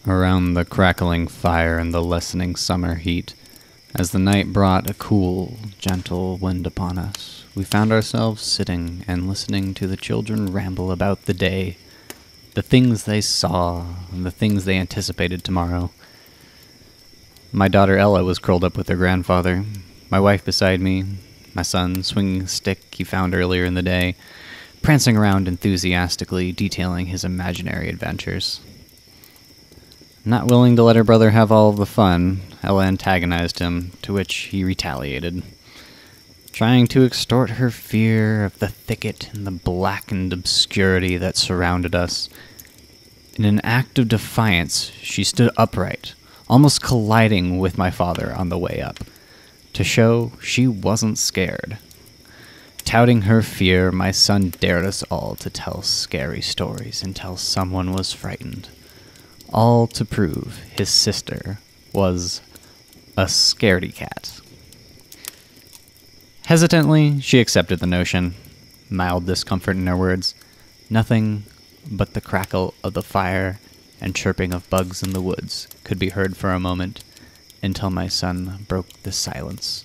Around the crackling fire and the lessening summer heat, as the night brought a cool, gentle wind upon us, we found ourselves sitting and listening to the children ramble about the day, the things they saw, and the things they anticipated tomorrow. My daughter Ella was curled up with her grandfather, my wife beside me, my son swinging a stick he found earlier in the day, prancing around enthusiastically, detailing his imaginary adventures. Not willing to let her brother have all of the fun, Ella antagonized him, to which he retaliated, trying to extort her fear of the thicket and the blackened obscurity that surrounded us. In an act of defiance, she stood upright, almost colliding with my father on the way up, to show she wasn't scared. Touting her fear, my son dared us all to tell scary stories until someone was frightened. All to prove his sister was a scaredy cat. Hesitantly, she accepted the notion, mild discomfort in her words, nothing but the crackle of the fire and chirping of bugs in the woods could be heard for a moment, until my son broke the silence.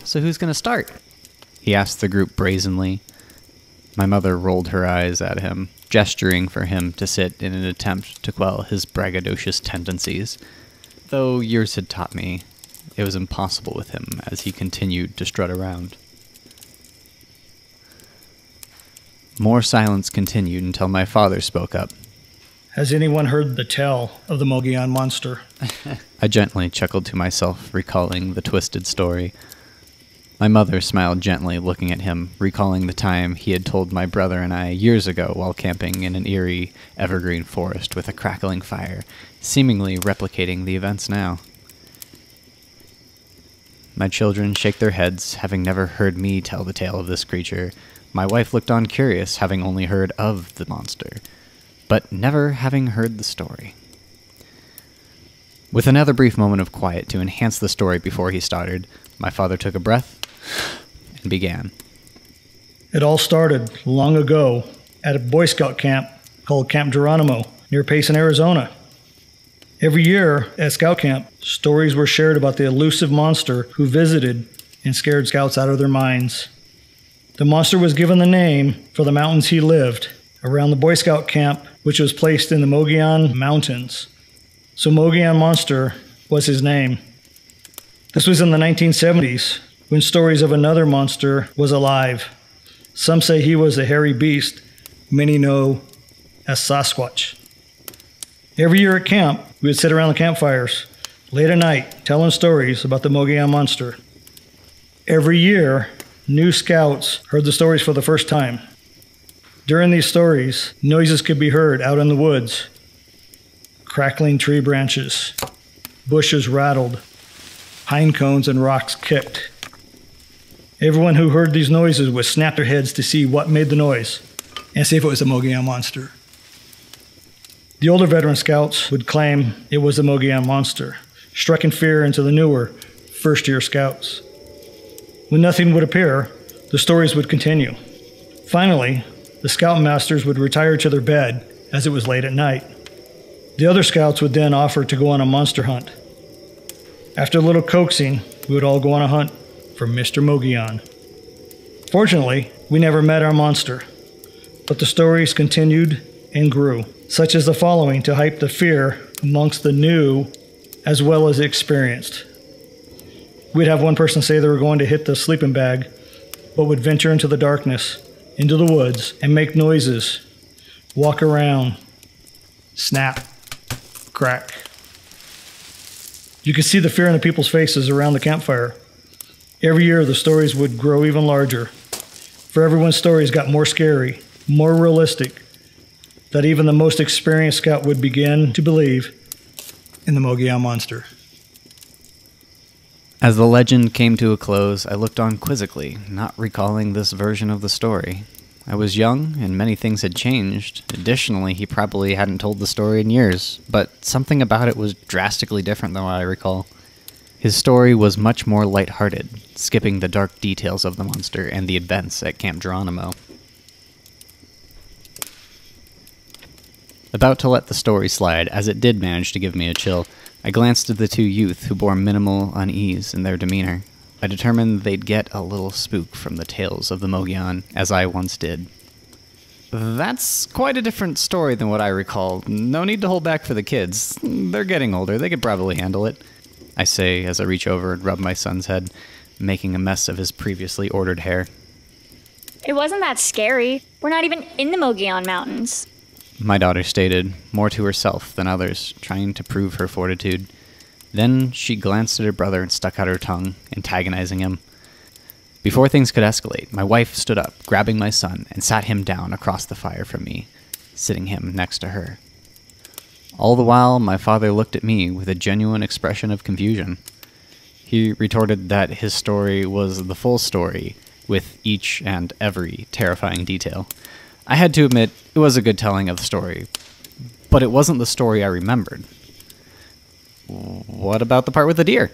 "So who's going to start?" he asked the group brazenly. My mother rolled her eyes at him, gesturing for him to sit in an attempt to quell his braggadocious tendencies, though years had taught me it was impossible with him as he continued to strut around. More silence continued until my father spoke up. "Has anyone heard the tale of the Mogollon monster?" I gently chuckled to myself, recalling the twisted story. My mother smiled gently, looking at him, recalling the time he had told my brother and I years ago while camping in an eerie, evergreen forest with a crackling fire, seemingly replicating the events now. My children shake their heads, having never heard me tell the tale of this creature. My wife looked on curious, having only heard of the monster, but never having heard the story. With another brief moment of quiet to enhance the story before he started, my father took a breath and began. "It all started long ago at a Boy Scout camp called Camp Geronimo near Payson, Arizona. Every year at Scout Camp, stories were shared about the elusive monster who visited and scared Scouts out of their minds. The monster was given the name for the mountains he lived around the Boy Scout camp, which was placed in the Mogollon Mountains. So Mogollon Monster was his name. This was in the 1970s, when stories of another monster was alive. Some say he was a hairy beast many know as Sasquatch. Every year at camp, we would sit around the campfires, late at night, telling stories about the Mogollon monster. Every year, new scouts heard the stories for the first time. During these stories, noises could be heard out in the woods. Crackling tree branches, bushes rattled, pine cones and rocks kicked. Everyone who heard these noises would snap their heads to see what made the noise and see if it was a Mogollon monster. The older veteran scouts would claim it was the Mogollon monster, striking fear into the newer first-year scouts. When nothing would appear, the stories would continue. Finally, the scoutmasters would retire to their bed as it was late at night. The other scouts would then offer to go on a monster hunt. After a little coaxing, we would all go on a hunt for Mr. Mogollon. Fortunately, we never met our monster, but the stories continued and grew, such as the following to hype the fear amongst the new as well as the experienced. We'd have one person say they were going to hit the sleeping bag, but would venture into the darkness, into the woods, and make noises, walk around, snap, crack. You could see the fear in the people's faces around the campfire. Every year, the stories would grow even larger. For everyone's stories got more scary, more realistic, that even the most experienced scout would begin to believe in the Mogollon monster. As the legend came to a close, I looked on quizzically, not recalling this version of the story. I was young, and many things had changed. Additionally, he probably hadn't told the story in years, but something about it was drastically different than what I recall. His story was much more lighthearted, skipping the dark details of the monster and the events at Camp Geronimo. About to let the story slide, as it did manage to give me a chill, I glanced at the two youth who bore minimal unease in their demeanor. I determined they'd get a little spook from the tales of the Mogollon, as I once did. That's quite a different story than what I recall. No need to hold back for the kids. They're getting older. They could probably handle it, I say as I reach over and rub my son's head, making a mess of his previously ordered hair. It wasn't that scary. We're not even in the Mogollon Mountains. My daughter stated, more to herself than others, trying to prove her fortitude. Then she glanced at her brother and stuck out her tongue, antagonizing him. Before things could escalate, my wife stood up, grabbing my son, and sat him down across the fire from me, sitting him next to her. All the while, my father looked at me with a genuine expression of confusion. He retorted that his story was the full story, with each and every terrifying detail. I had to admit, it was a good telling of the story, but it wasn't the story I remembered. What about the part with the deer?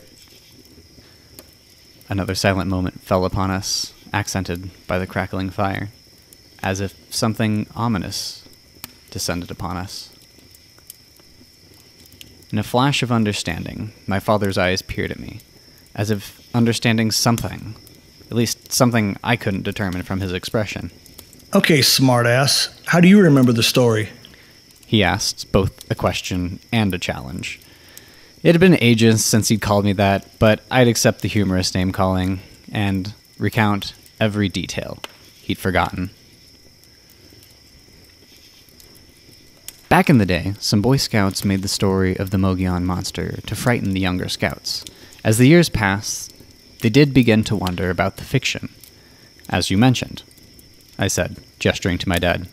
Another silent moment fell upon us, accented by the crackling fire, as if something ominous descended upon us. In a flash of understanding, my father's eyes peered at me, as if understanding something, at least something I couldn't determine from his expression. Okay, smartass, how do you remember the story? He asked, both a question and a challenge. It had been ages since he'd called me that, but I'd accept the humorous name-calling and recount every detail he'd forgotten. Back in the day, some Boy Scouts made the story of the Mogollon monster to frighten the younger scouts. As the years passed, they did begin to wonder about the fiction. As you mentioned, I said, gesturing to my dad.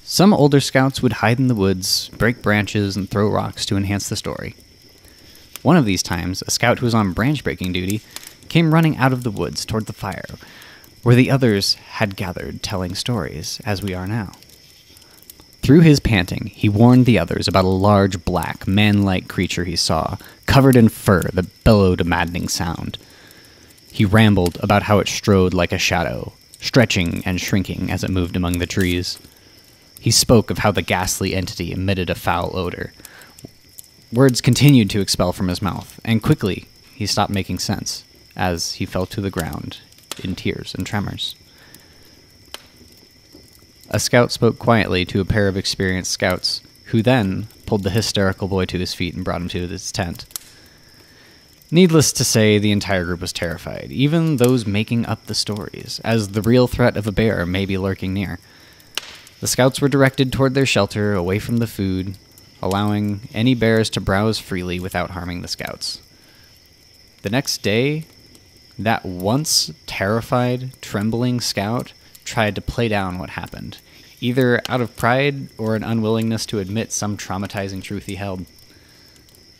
Some older scouts would hide in the woods, break branches, and throw rocks to enhance the story. One of these times, a scout who was on branch-breaking duty came running out of the woods toward the fire, where the others had gathered telling stories, as we are now. Through his panting, he warned the others about a large, black, man-like creature he saw, covered in fur that bellowed a maddening sound. He rambled about how it strode like a shadow, stretching and shrinking as it moved among the trees. He spoke of how the ghastly entity emitted a foul odor. Words continued to expel from his mouth, and quickly he stopped making sense, as he fell to the ground in tears and tremors. A scout spoke quietly to a pair of experienced scouts, who then pulled the hysterical boy to his feet and brought him to his tent. Needless to say, the entire group was terrified, even those making up the stories, as the real threat of a bear may be lurking near. The scouts were directed toward their shelter, away from the food, allowing any bears to browse freely without harming the scouts. The next day, that once terrified, trembling scout tried to play down what happened, either out of pride or an unwillingness to admit some traumatizing truth he held.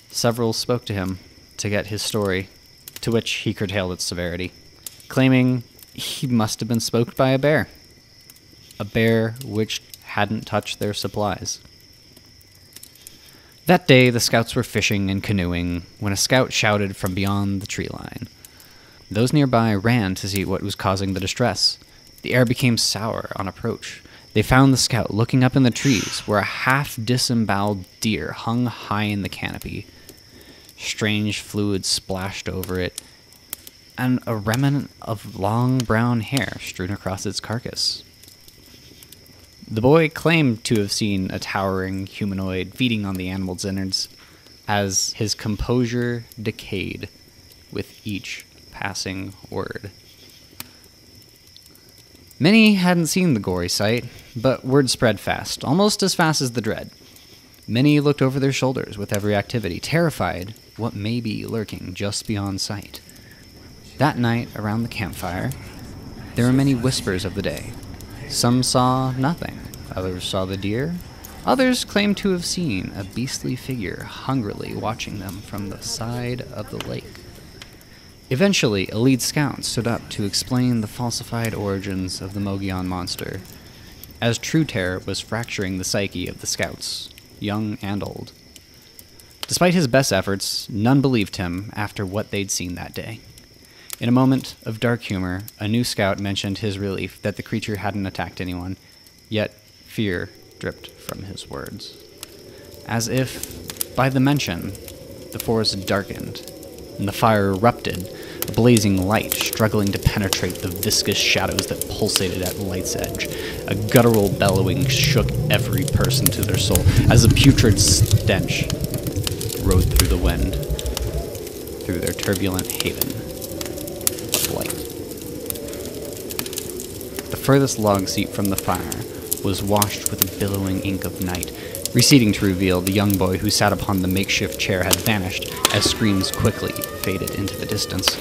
Several spoke to him to get his story, to which he curtailed its severity, claiming he must have been spooked by a bear which hadn't touched their supplies. That day, the scouts were fishing and canoeing when a scout shouted from beyond the tree line. Those nearby ran to see what was causing the distress. The air became sour on approach. They found the scout looking up in the trees where a half-disemboweled deer hung high in the canopy. Strange fluid splashed over it, and a remnant of long brown hair strewn across its carcass. The boy claimed to have seen a towering humanoid feeding on the animal's innards, as his composure decayed with each passing word. Many hadn't seen the gory sight, but word spread fast, almost as fast as the dread. Many looked over their shoulders with every activity, terrified what may be lurking just beyond sight. That night, around the campfire, there were many whispers of the day. Some saw nothing, others saw the deer, others claimed to have seen a beastly figure hungrily watching them from the side of the lake. Eventually, a lead scout stood up to explain the falsified origins of the Mogollon monster, as true terror was fracturing the psyche of the scouts, young and old. Despite his best efforts, none believed him after what they'd seen that day. In a moment of dark humor, a new scout mentioned his relief that the creature hadn't attacked anyone, yet fear dripped from his words. As if, by the mention, the forest darkened, and the fire erupted, a blazing light struggling to penetrate the viscous shadows that pulsated at light's edge. A guttural bellowing shook every person to their soul, as a putrid stench rode through the wind, through their turbulent haven of light. The furthest log seat from the fire was washed with the billowing ink of night, receding to reveal the young boy who sat upon the makeshift chair had vanished, as screams quickly faded into the distance.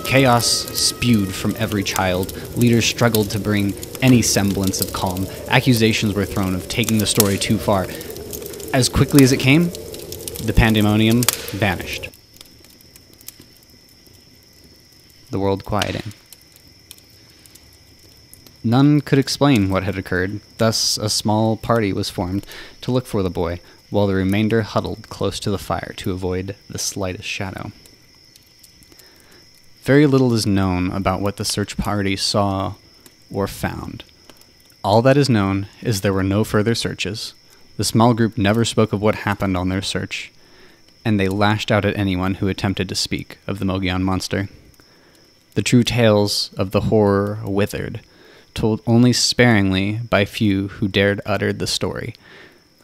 Chaos spewed from every child. Leaders struggled to bring any semblance of calm. Accusations were thrown of taking the story too far. As quickly as it came, the pandemonium vanished. The world quieting. None could explain what had occurred, thus a small party was formed to look for the boy, while the remainder huddled close to the fire to avoid the slightest shadow. Very little is known about what the search party saw or found. All that is known is there were no further searches. The small group never spoke of what happened on their search, and they lashed out at anyone who attempted to speak of the Mogollon monster. The true tales of the horror withered, told only sparingly by few who dared utter the story,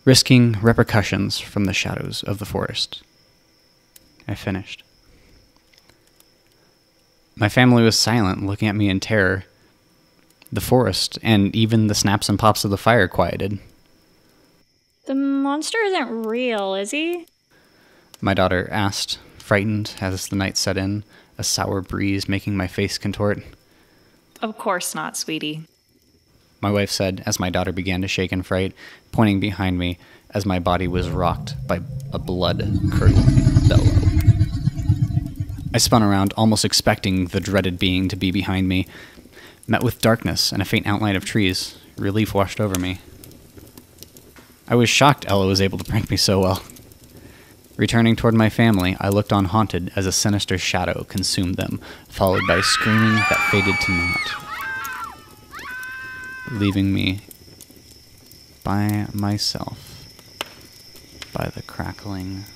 risking repercussions from the shadows of the forest. I finished. My family was silent, looking at me in terror. The forest, and even the snaps and pops of the fire, quieted. The monster isn't real, is he? My daughter asked, frightened as the night set in, a sour breeze making my face contort. Of course not, sweetie. My wife said as my daughter began to shake in fright, pointing behind me as my body was rocked by a blood-curdling bellow. I spun around, almost expecting the dreaded being to be behind me. Met with darkness and a faint outline of trees, relief washed over me. I was shocked Ella was able to prank me so well. Returning toward my family, I looked on haunted as a sinister shadow consumed them, followed by screaming that faded to naught, leaving me by myself by the crackling